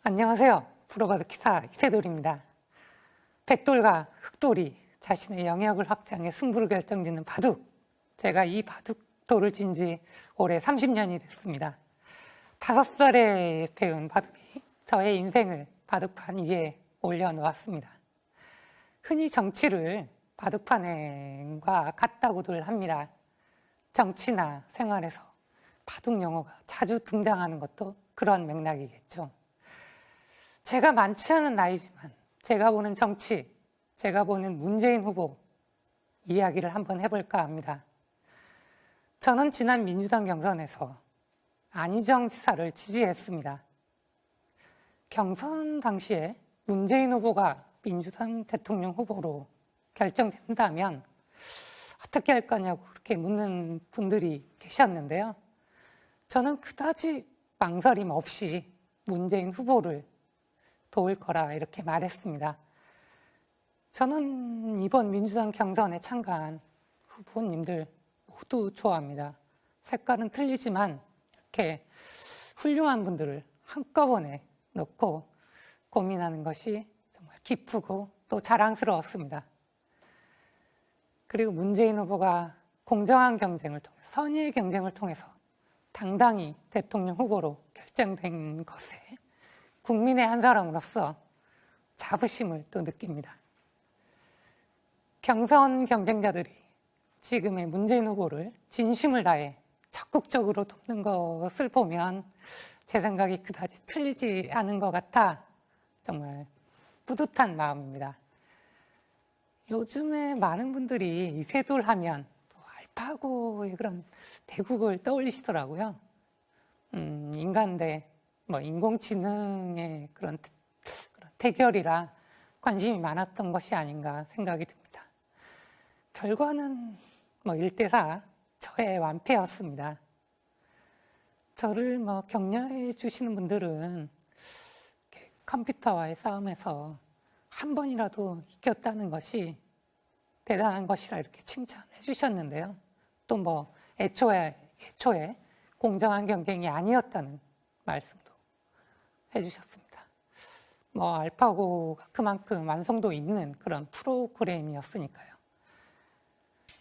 안녕하세요. 프로바둑 기사 이세돌입니다. 백돌과 흑돌이 자신의 영역을 확장해 승부를 결정짓는 바둑. 제가 이 바둑돌을 친 지 올해 30년이 됐습니다. 5살에 배운 바둑이 저의 인생을 바둑판 위에 올려놓았습니다. 흔히 정치를 바둑판과 같다고들 합니다. 정치나 생활에서 바둑 용어가 자주 등장하는 것도 그런 맥락이겠죠. 제가 많지 않은 나이지만 제가 보는 정치, 제가 보는 문재인 후보 이야기를 한번 해볼까 합니다. 저는 지난 민주당 경선에서 안희정 지사를 지지했습니다. 경선 당시에 문재인 후보가 민주당 대통령 후보로 결정된다면 어떻게 할 거냐고 그렇게 묻는 분들이 계셨는데요. 저는 그다지 망설임 없이 문재인 후보를 도울 거라 이렇게 말했습니다. 저는 이번 민주당 경선에 참가한 후보님들 모두 좋아합니다. 색깔은 틀리지만 이렇게 훌륭한 분들을 한꺼번에 놓고 고민하는 것이 정말 기쁘고 또 자랑스러웠습니다. 그리고 문재인 후보가 공정한 경쟁을 통해서, 선의의 경쟁을 통해서 당당히 대통령 후보로 결정된 것에 국민의 한 사람으로서 자부심을 또 느낍니다. 경선 경쟁자들이 지금의 문재인 후보를 진심을 다해 적극적으로 돕는 것을 보면 제 생각이 그다지 틀리지 않은 것 같아 정말 뿌듯한 마음입니다. 요즘에 많은 분들이 이세돌 하면 또 알파고의 그런 대국을 떠올리시더라고요. 인간 대 인공지능의 그런 대결이라 관심이 많았던 것이 아닌가 생각이 듭니다. 결과는 1대4 저의 완패였습니다. 저를 격려해 주시는 분들은 컴퓨터와의 싸움에서 한 번이라도 이겼다는 것이 대단한 것이라 이렇게 칭찬해 주셨는데요. 또 애초에 공정한 경쟁이 아니었다는 말씀도 해주셨습니다. 알파고가 그만큼 완성도 있는 그런 프로그램이었으니까요.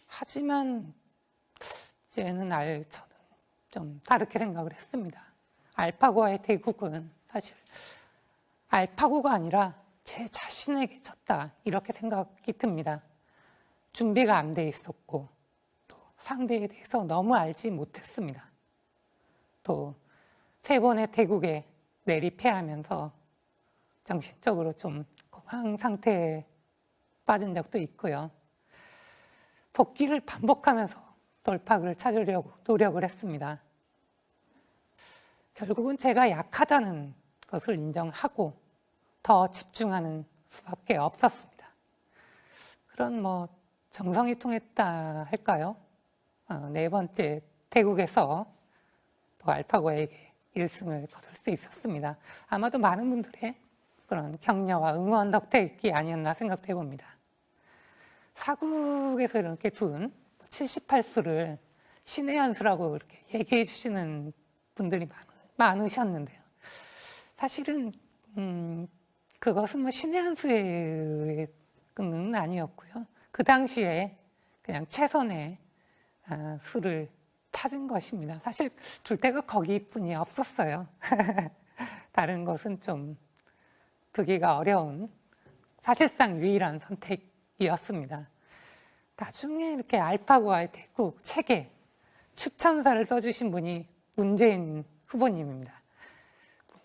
하지만 저는 좀 다르게 생각을 했습니다. 알파고와의 대국은 사실 알파고가 아니라 제 자신에게 졌다 이렇게 생각이 듭니다. 준비가 안 돼 있었고 또 상대에 대해서 너무 알지 못했습니다. 또 3번의 대국에 내리패하면서 정신적으로 좀 공황 상태에 빠진 적도 있고요. 복귀를 반복하면서 돌파구를 찾으려고 노력을 했습니다. 결국은 제가 약하다는 것을 인정하고 더 집중하는 수밖에 없었습니다. 그런 정성이 통했다 할까요? 4번째 대국에서 또 알파고에게 1승을 거둘 수 있었습니다. 아마도 많은 분들의 그런 격려와 응원 덕택이 아니었나 생각해 봅니다. 사국에서 이렇게 둔 78수를 신의 한 수라고 이렇게 얘기해 주시는 분들이 많으셨는데요. 사실은 그것은 신의 한 수의 는 아니었고요. 그 당시에 그냥 최선의 수를 찾은 것입니다. 사실 둘 데가 거기뿐이 없었어요. 다른 것은 좀 두기가 어려운 사실상 유일한 선택이었습니다. 나중에 이렇게 알파고와의 대국 책에 추천사를 써주신 분이 문재인 후보님입니다.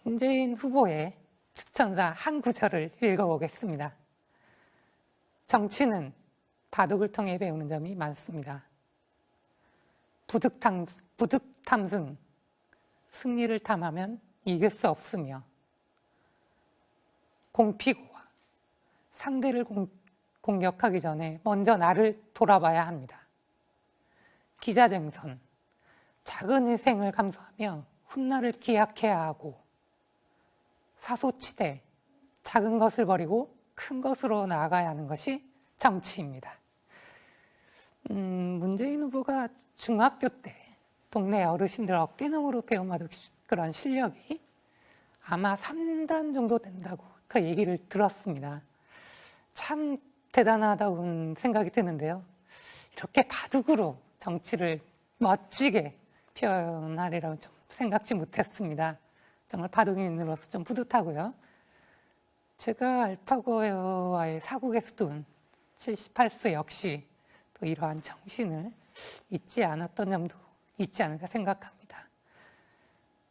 문재인 후보의 추천사 한 구절을 읽어보겠습니다. 정치는 바둑을 통해 배우는 점이 많습니다. 부득탐승, 승리를 탐하면 이길 수 없으며 공피고와 상대를 공격하기 전에 먼저 나를 돌아봐야 합니다. 기자정선, 작은 희생을 감수하며 훗날을 기약해야 하고 사소치대, 작은 것을 버리고 큰 것으로 나아가야 하는 것이 정치입니다. 문재인 후보가 중학교 때 동네 어르신들 어깨너머로 배워마도 그런 실력이 아마 3단 정도 된다고 그 얘기를 들었습니다. 참 대단하다고 생각이 드는데요. 이렇게 바둑으로 정치를 멋지게 표현하리라고 좀 생각지 못했습니다. 정말 바둑인으로서 좀 뿌듯하고요. 제가 알파고와의 사국에서 둔 78수 역시 또 이러한 정신을 잊지 않았던 점도 있지 않을까 생각합니다.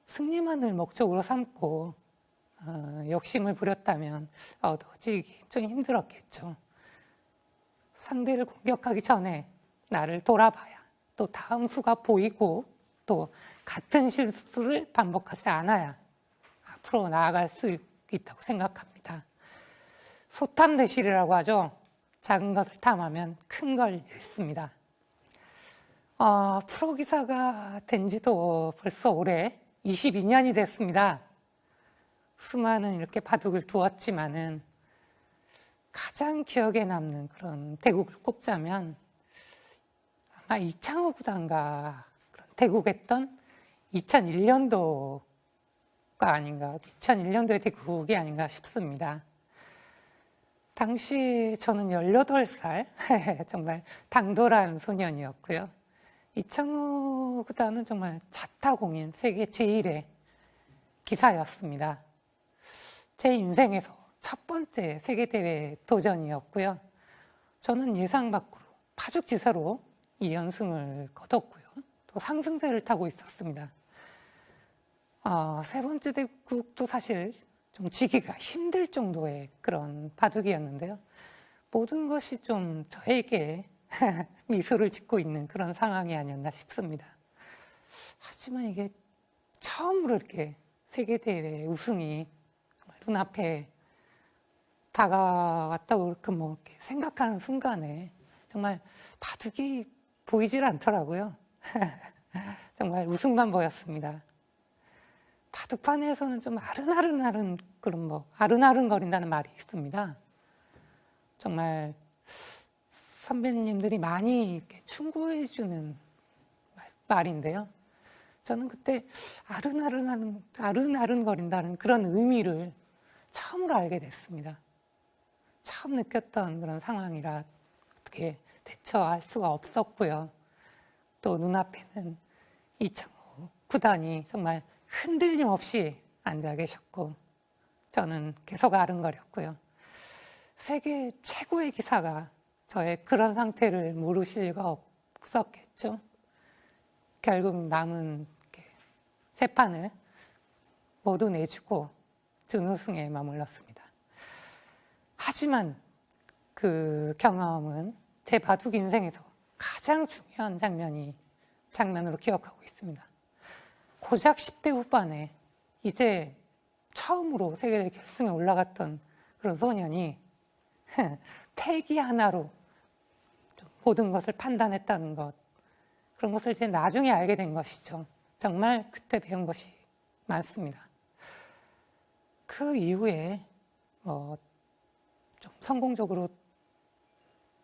승리만을 목적으로 삼고 욕심을 부렸다면 얻어지기 좀 힘들었겠죠. 상대를 공격하기 전에 나를 돌아봐야 또 다음 수가 보이고 또 같은 실수를 반복하지 않아야 앞으로 나아갈 수 있다고 생각합니다. 소탐대실이라고 하죠. 작은 것을 탐하면 큰 걸 잃습니다. 프로기사가 된 지도 벌써 올해 22년이 됐습니다. 수많은 이렇게 바둑을 두었지만은 가장 기억에 남는 그런 대국을 꼽자면 아마 이창호 구단과 그런 대국했던 2001년도가 아닌가, 2001년도의 대국이 아닌가 싶습니다. 당시 저는 18살, 정말 당돌한 소년이었고요. 이창호 구단은 정말 자타공인 세계 제1의 기사였습니다. 제 인생에서 첫 번째 세계대회 도전이었고요. 저는 예상 밖으로 파죽지세로 2연승을 거뒀고요. 또 상승세를 타고 있었습니다. 세 번째 대국도 사실 좀 지기가 힘들 정도의 그런 바둑이었는데요. 모든 것이 좀 저에게 미소를 짓고 있는 그런 상황이 아니었나 싶습니다. 하지만 이게 처음으로 이렇게 세계대회 우승이 눈앞에 다가왔다고 이렇게 생각하는 순간에 정말 바둑이 보이질 않더라고요. 정말 우승만 보였습니다. 바둑판에서는 좀 아른아른하른 그런 아른아른거린다는 말이 있습니다. 정말 선배님들이 많이 이렇게 충고해주는 말인데요. 저는 그때 아른아른거린다는 그런 의미를 처음으로 알게 됐습니다. 처음 느꼈던 그런 상황이라 어떻게 대처할 수가 없었고요. 또 눈앞에는 이창호 구단이 정말 흔들림 없이 앉아 계셨고 저는 계속 아른거렸고요. 세계 최고의 기사가 저의 그런 상태를 모르실 리가 없었겠죠. 결국 남은 세 판을 모두 내주고 준우승에 머물렀습니다. 하지만 그 경험은 제 바둑 인생에서 가장 중요한 장면으로 기억하고 있습니다. 고작 10대 후반에 이제 처음으로 세계대회 결승에 올라갔던 그런 소년이 패기 하나로 모든 것을 판단했다는 것, 그런 것을 이제 나중에 알게 된 것이죠. 정말 그때 배운 것이 많습니다. 그 이후에 좀 성공적으로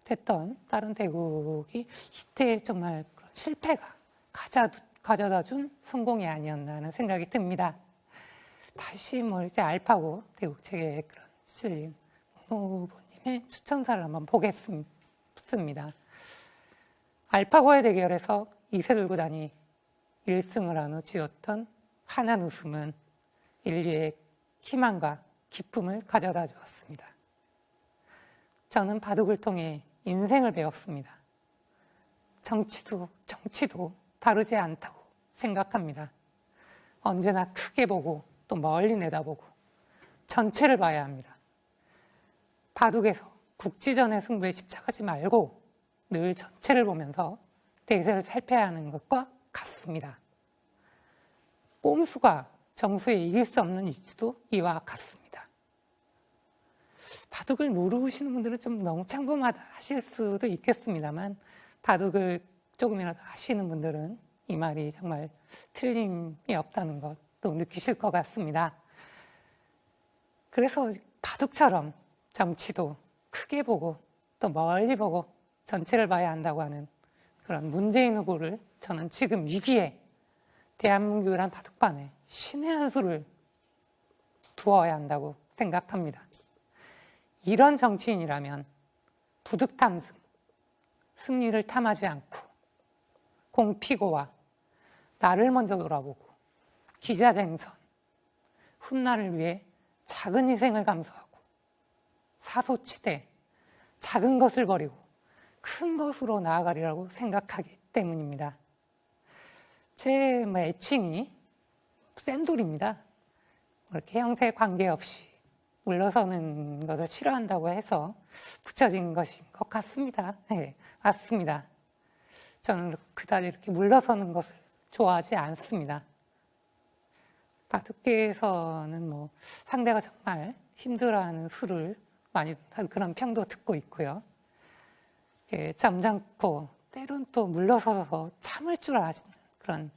됐던 다른 대국이 이때 정말 그런 실패가 가져다 준 성공이 아니었나 하는 생각이 듭니다. 다시 이제 알파고 대국 체계에 그런 실린 후보님의 추천사를 한번 보겠습니다. 알파고의 대결에서 이세돌 구단이 1승을 한 후 쥐었던 환한 웃음은 인류의 희망과 기쁨을 가져다 주었습니다. 저는 바둑을 통해 인생을 배웠습니다. 정치도 다르지 않다고 생각합니다. 언제나 크게 보고 또 멀리 내다보고 전체를 봐야 합니다. 바둑에서 국지전의 승부에 집착하지 말고 늘 전체를 보면서 대세를 살펴야 하는 것과 같습니다. 꼼수가 정수에 이길 수 없는 이치도 이와 같습니다. 바둑을 모르시는 분들은 좀 너무 평범하다 하실 수도 있겠습니다만 바둑을 조금이라도 아시는 분들은 이 말이 정말 틀림이 없다는 것도 느끼실 것 같습니다. 그래서 바둑처럼 정치도 크게 보고 또 멀리 보고 전체를 봐야 한다고 하는 그런 문재인 후보를 저는 지금 위기에 대한민국이란 바둑판에 신의 한 수를 두어야 한다고 생각합니다. 이런 정치인이라면 부득탐승, 승리를 탐하지 않고 공피고와 나를 먼저 돌아보고 기자쟁선, 훗날을 위해 작은 희생을 감수하고 사소치되 작은 것을 버리고 큰 것으로 나아가리라고 생각하기 때문입니다. 제 애칭이 샌돌입니다. 이렇게 형태 관계없이 물러서는 것을 싫어한다고 해서 붙여진 것인 것 같습니다. 네, 맞습니다. 저는 그다지 이렇게 물러서는 것을 좋아하지 않습니다. 바둑계에서는 상대가 정말 힘들어하는 수를 많이 그런 평도 듣고 있고요. 점잖고 때론 또 물러서서 참을 줄 아시는 그런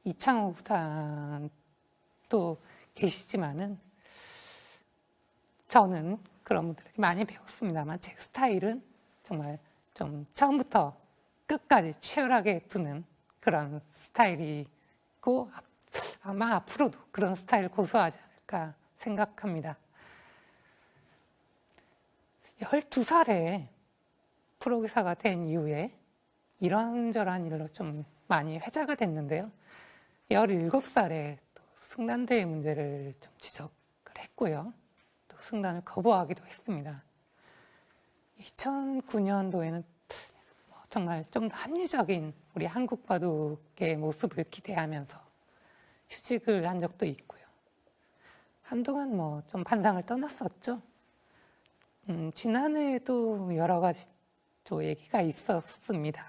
이창호 구단도 계시지만은 저는 그런 분들에게 많이 배웠습니다만 제 스타일은 정말 좀 처음부터 끝까지 치열하게 두는 그런 스타일이고 아마 앞으로도 그런 스타일을 고수하지 않을까 생각합니다. 12살에 프로기사가 된 이후에 이런저런 일로 좀 많이 회자가 됐는데요. 17살에 또 승단대회 문제를 좀 지적을 했고요. 또 승단을 거부하기도 했습니다. 2009년도에는 정말 좀 더 합리적인 우리 한국 바둑의 모습을 기대하면서 휴직을 한 적도 있고요. 한동안 좀 반상을 떠났었죠. 지난해에도 여러 가지 또 얘기가 있었습니다.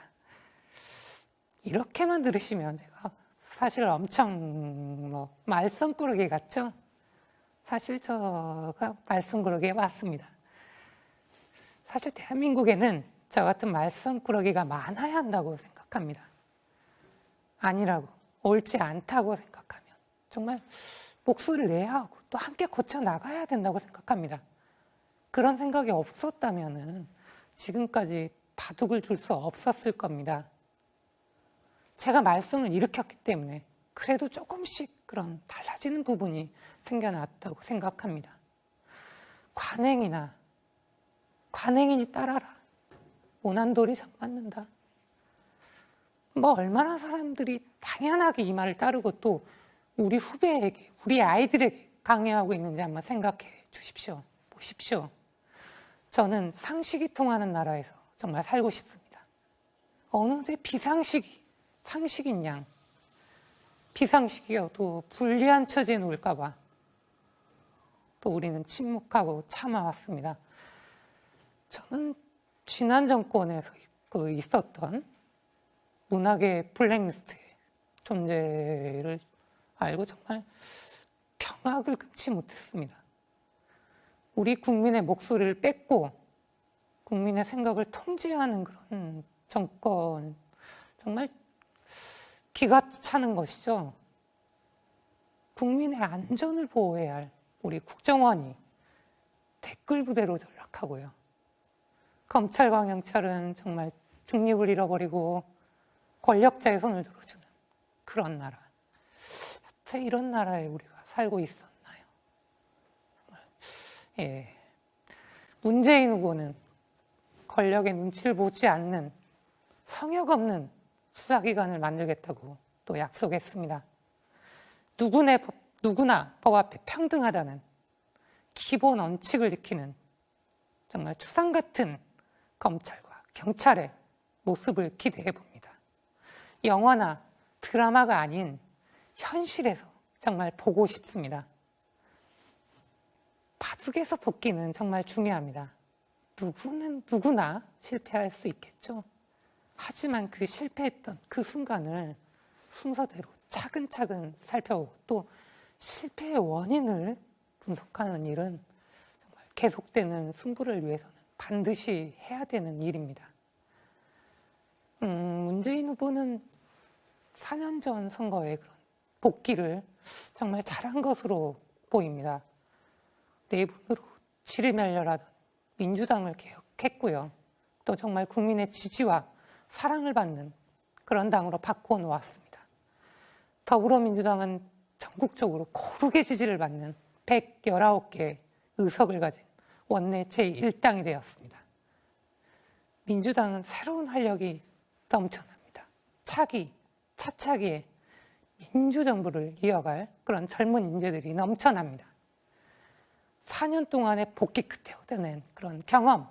이렇게만 들으시면 제가 사실 엄청 말썽꾸러기 같죠? 사실 제가 말썽꾸러기에 맞습니다. 사실 대한민국에는 저 같은 말썽꾸러기가 많아야 한다고 생각합니다. 아니라고, 옳지 않다고 생각하면 정말 목소리를 내야 하고 또 함께 고쳐나가야 된다고 생각합니다. 그런 생각이 없었다면 지금까지 바둑을 둘 수 없었을 겁니다. 제가 말썽을 일으켰기 때문에 그래도 조금씩 그런 달라지는 부분이 생겨났다고 생각합니다. 관행이니 따라라. 오난돌이 정 맞는다. 얼마나 사람들이 당연하게 이 말을 따르고 또 우리 후배에게, 우리 아이들에게 강요하고 있는지 한번 생각해 주십시오. 보십시오. 저는 상식이 통하는 나라에서 정말 살고 싶습니다. 어느새 비상식이 상식인 양, 비상식이어도 불리한 처지에 놓을까 봐 또 우리는 침묵하고 참아왔습니다. 저는 지난 정권에서 있었던 문학의 블랙리스트의 존재를 알고 정말 경악을 금치 못했습니다. 우리 국민의 목소리를 뺏고 국민의 생각을 통제하는 그런 정권, 정말 기가 차는 것이죠. 국민의 안전을 보호해야 할 우리 국정원이 댓글 부대로 전락하고요. 검찰과 경찰은 정말 중립을 잃어버리고 권력자의 손을 들어주는 그런 나라. 여태 이런 나라에 우리가 살고 있었나요? 예. 문재인 후보는 권력의 눈치를 보지 않는 성역 없는 수사기관을 만들겠다고 또 약속했습니다. 누구나 법 앞에 평등하다는 기본 원칙을 지키는 정말 추상 같은 검찰과 경찰의 모습을 기대해 봅니다. 영화나 드라마가 아닌 현실에서 정말 보고 싶습니다. 바둑에서 복귀는 정말 중요합니다. 누구나 실패할 수 있겠죠. 하지만 그 실패했던 그 순간을 순서대로 차근차근 살펴보고 또 실패의 원인을 분석하는 일은 정말 계속되는 승부를 위해서는 반드시 해야 되는 일입니다. 문재인 후보는 4년 전 선거의 그런 복귀를 정말 잘한 것으로 보입니다. 내분으로 지르멸렬하던 민주당을 개혁했고요. 또 정말 국민의 지지와 사랑을 받는 그런 당으로 바꿔놓았습니다. 더불어민주당은 전국적으로 고르게 지지를 받는 119개 의석을 가진 원내 제1당이 되었습니다. 민주당은 새로운 활력이 넘쳐납니다. 차차기에 민주정부를 이어갈 그런 젊은 인재들이 넘쳐납니다. 4년 동안의 복귀 끝에 얻어낸 그런 경험,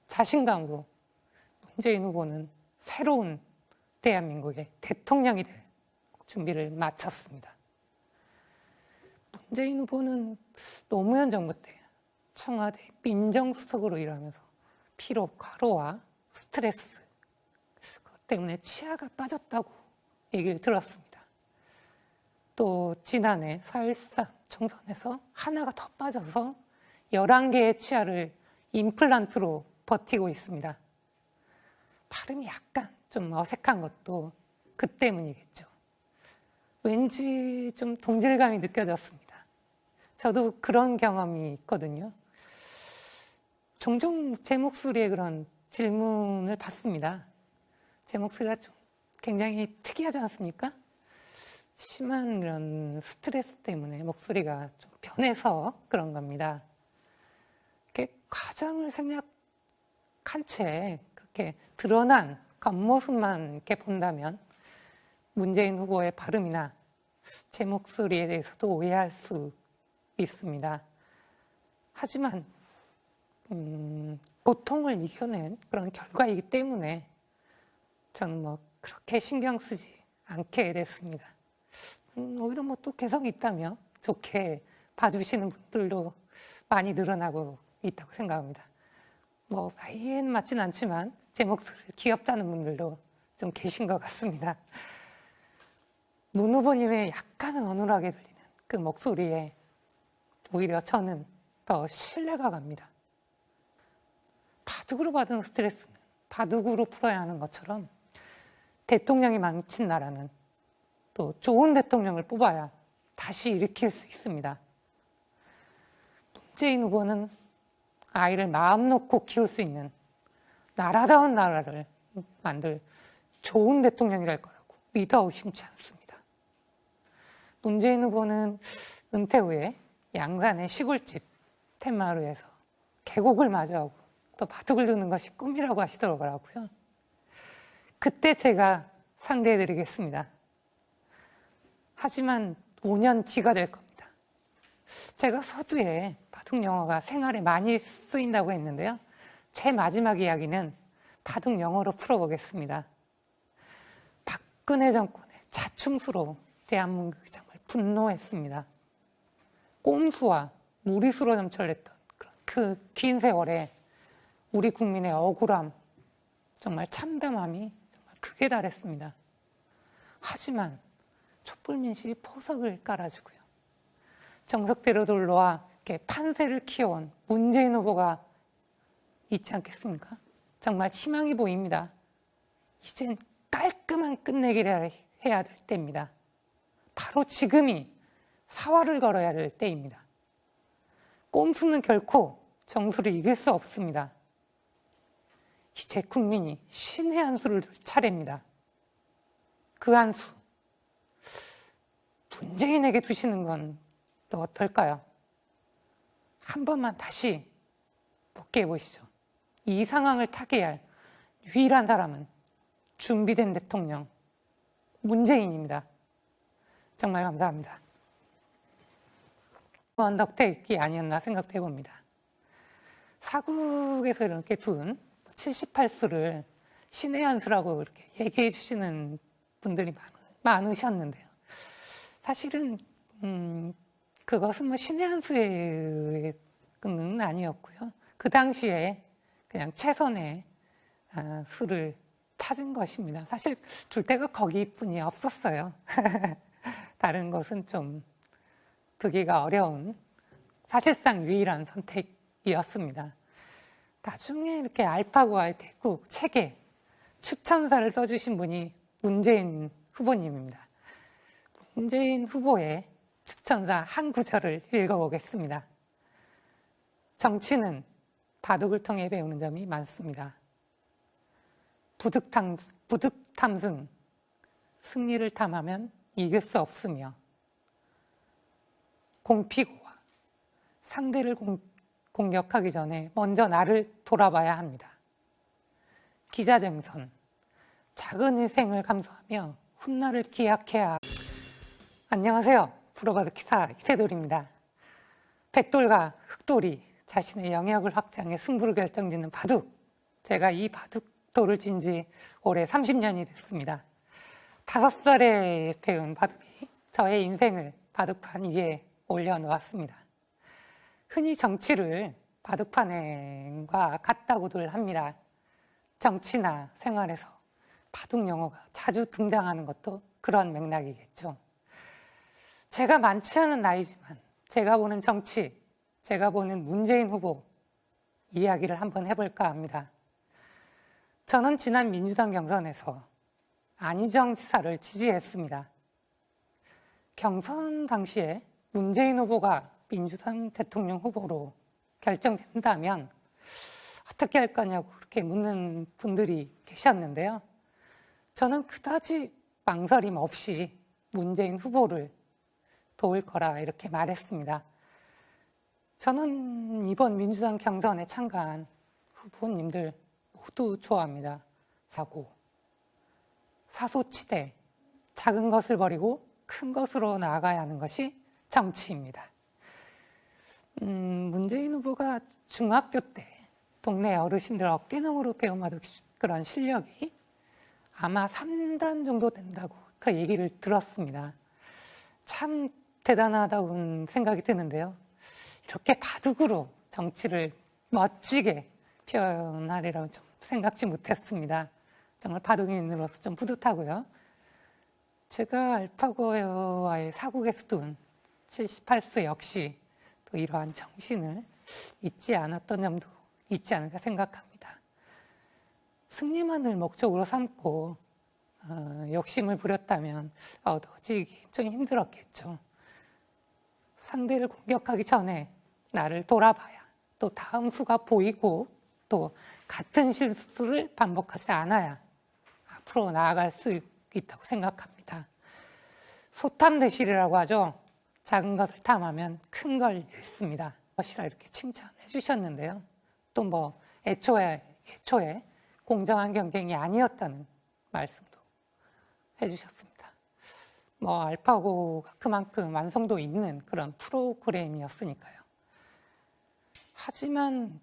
자신감으로 문재인 후보는 새로운 대한민국의 대통령이 될 준비를 마쳤습니다. 문재인 후보는 노무현 정부 때 청와대 민정수석으로 일하면서 피로, 과로와 스트레스 그것 때문에 치아가 빠졌다고 얘기를 들었습니다. 또 지난해 4.13 총선에서 하나가 더 빠져서 11개의 치아를 임플란트로 버티고 있습니다. 발음이 약간 좀 어색한 것도 그 때문이겠죠. 왠지 좀 동질감이 느껴졌습니다. 저도 그런 경험이 있거든요. 종종 제 목소리에 그런 질문을 받습니다. 제 목소리가 좀 굉장히 특이하지 않습니까? 심한 그런 스트레스 때문에 목소리가 좀 변해서 그런 겁니다. 이렇게 과정을 생략한 채 그렇게 드러난 겉모습만 이렇게 본다면 문재인 후보의 발음이나 제 목소리에 대해서도 오해할 수 있습니다. 하지만 고통을 이겨낸 그런 결과이기 때문에 저는 뭐 그렇게 신경 쓰지 않게 됐습니다. 오히려 뭐 또 개성이 있다며 좋게 봐주시는 분들도 많이 늘어나고 있다고 생각합니다. 뭐 나이에는 맞진 않지만 제 목소리를 귀엽다는 분들도 좀 계신 것 같습니다. 문 후보님의 약간은 어눌하게 들리는 그 목소리에 오히려 저는 더 신뢰가 갑니다. 바둑으로 받은 스트레스는 바둑으로 풀어야 하는 것처럼 대통령이 망친 나라는 또 좋은 대통령을 뽑아야 다시 일으킬 수 있습니다. 문재인 후보는 아이를 마음 놓고 키울 수 있는 나라다운 나라를 만들 좋은 대통령이 될 거라고 믿어 의심치 않습니다. 문재인 후보는 은퇴 후에 양산의 시골집 텐마루에서 계곡을 마주하고 또 바둑을 두는 것이 꿈이라고 하시더라고요. 그때 제가 상대해드리겠습니다. 하지만 5년 뒤가 될 겁니다. 제가 서두에 바둑 영어가 생활에 많이 쓰인다고 했는데요. 제 마지막 이야기는 바둑 영어로 풀어보겠습니다. 박근혜 정권의 자충수로 대한민국이 정말 분노했습니다. 꼼수와 무리수로 점철됐던 그 긴 세월에 우리 국민의 억울함, 정말 참담함이 정말 극에 달했습니다. 하지만 촛불민심이 포석을 깔아주고요. 정석대로 돌로와 이렇게 판세를 키워온 문재인 후보가 있지 않겠습니까? 정말 희망이 보입니다. 이젠 깔끔한 끝내기를 해야 될 때입니다. 바로 지금이 사활을 걸어야 될 때입니다. 꼼수는 결코 정수를 이길 수 없습니다. 이제 국민이 신의 한 수를 둘 차례입니다. 그 한 수, 문재인에게 두시는 건 또 어떨까요? 한 번만 다시 복귀해 보시죠. 이 상황을 타개할 유일한 사람은 준비된 대통령 문재인입니다. 정말 감사합니다. 덕택이 아니었나 생각도 해봅니다. 사국에서 이렇게 둔 78수를 신의 한 수라고 이렇게 얘기해 주시는 분들이 많으셨는데요. 사실은 그것은 뭐 신의 한 수는 아니었고요. 그 당시에 그냥 최선의 수를 찾은 것입니다. 사실 둘 데가 거기뿐이 없었어요. 다른 것은 좀 두기가 어려운 사실상 유일한 선택이었습니다. 나중에 이렇게 알파고와의 대국 책에 추천사를 써주신 분이 문재인 후보님입니다. 문재인 후보의 추천사 한 구절을 읽어보겠습니다. 정치는 바둑을 통해 배우는 점이 많습니다. 부득탐승, 승리를 탐하면 이길 수 없으며 공피고와 상대를 공격하기 전에 먼저 나를 돌아봐야 합니다. 기자쟁선, 작은 희생을 감수하며 훗날을 기약해야. 안녕하세요. 프로바둑 기사 이세돌입니다. 백돌과 흑돌이 자신의 영역을 확장해 승부를 결정짓는 바둑. 제가 이 바둑돌을 친 지 올해 30년이 됐습니다. 5살에 배운 바둑이 저의 인생을 바둑판 위에 올려놓았습니다. 흔히 정치를 바둑판과 같다고들 합니다. 정치나 생활에서 바둑 용어가 자주 등장하는 것도 그런 맥락이겠죠. 제가 많지 않은 나이지만 제가 보는 정치, 제가 보는 문재인 후보 이야기를 한번 해볼까 합니다. 저는 지난 민주당 경선에서 안희정 지사를 지지했습니다. 경선 당시에 문재인 후보가 민주당 대통령 후보로 결정된다면 어떻게 할 거냐고 그렇게 묻는 분들이 계셨는데요. 저는 그다지 망설임 없이 문재인 후보를 도울 거라 이렇게 말했습니다. 저는 이번 민주당 경선에 참가한 후보님들 모두 좋아합니다. 사소치대, 작은 것을 버리고 큰 것으로 나아가야 하는 것이 정치입니다. 문재인 후보가 중학교 때 동네 어르신들 어깨너머로 배워마던 그런 실력이 아마 3단 정도 된다고 그 얘기를 들었습니다. 참 대단하다고 생각이 드는데요. 이렇게 바둑으로 정치를 멋지게 표현하리라고 좀 생각지 못했습니다. 정말 바둑인으로서 좀 뿌듯하고요. 제가 알파고와의 사국에서 둔 78수 역시 또 이러한 정신을 잊지 않았던 점도 있지 않을까 생각합니다. 승리만을 목적으로 삼고 욕심을 부렸다면 얻어지기 좀 힘들었겠죠. 상대를 공격하기 전에 나를 돌아봐야 또 다음 수가 보이고 또 같은 실수를 반복하지 않아야 앞으로 나아갈 수 있다고 생각합니다. 소탐대실이라고 하죠. 작은 것을 탐하면 큰 걸 잃습니다. 것이라 이렇게 칭찬해 주셨는데요. 또 뭐 애초에 공정한 경쟁이 아니었다는 말씀도 해주셨습니다. 뭐 알파고가 그만큼 완성도 있는 그런 프로그램이었으니까요. 하지만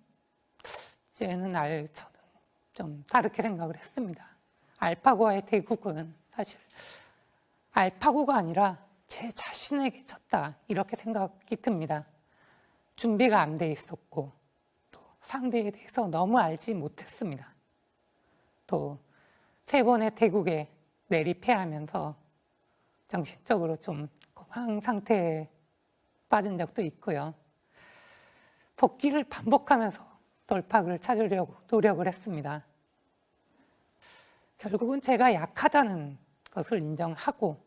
저는 좀 다르게 생각을 했습니다. 알파고와의 대국은 사실 알파고가 아니라 제 자신에게 졌다 이렇게 생각이 듭니다. 준비가 안 돼 있었고 또 상대에 대해서 너무 알지 못했습니다. 또 3번의 대국에 내리패하면서 정신적으로 좀 공황 상태에 빠진 적도 있고요. 복귀를 반복하면서 돌파구를 찾으려고 노력을 했습니다. 결국은 제가 약하다는 것을 인정하고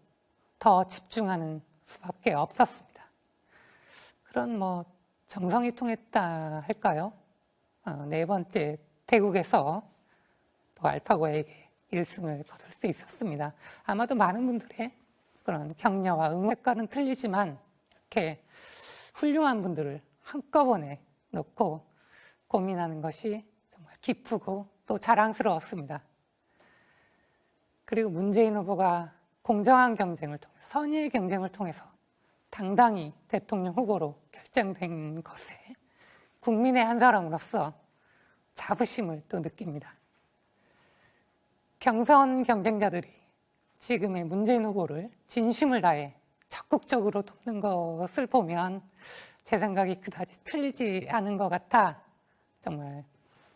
더 집중하는 수밖에 없었습니다. 그런 정성이 통했다 할까요? 4번째 대국에서 또 알파고에게 1승을 거둘 수 있었습니다. 아마도 많은 분들의 그런 격려와 응원 색깔은 틀리지만 이렇게 훌륭한 분들을 한꺼번에 놓고 고민하는 것이 정말 기쁘고 또 자랑스러웠습니다. 그리고 문재인 후보가 공정한 경쟁을 통해서 선의의 경쟁을 통해서 당당히 대통령 후보로 결정된 것에 국민의 한 사람으로서 자부심을 또 느낍니다. 경선 경쟁자들이 지금의 문재인 후보를 진심을 다해 적극적으로 돕는 것을 보면 제 생각이 그다지 틀리지 않은 것 같아 정말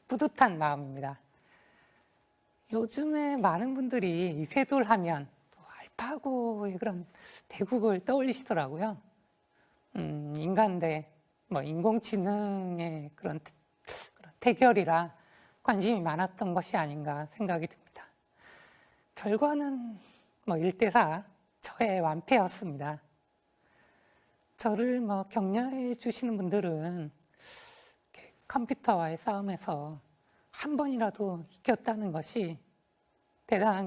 뿌듯한 마음입니다. 요즘에 많은 분들이 이세돌 하면 또 알파고의 그런 대국을 떠올리시더라고요. 인간 대 인공지능의 그런 대결이라 관심이 많았던 것이 아닌가 생각이 듭니다. 결과는 1대4 저의 완패였습니다. 저를 격려해 주시는 분들은 컴퓨터와의 싸움에서 한 번이라도 이겼다는 것이 대단한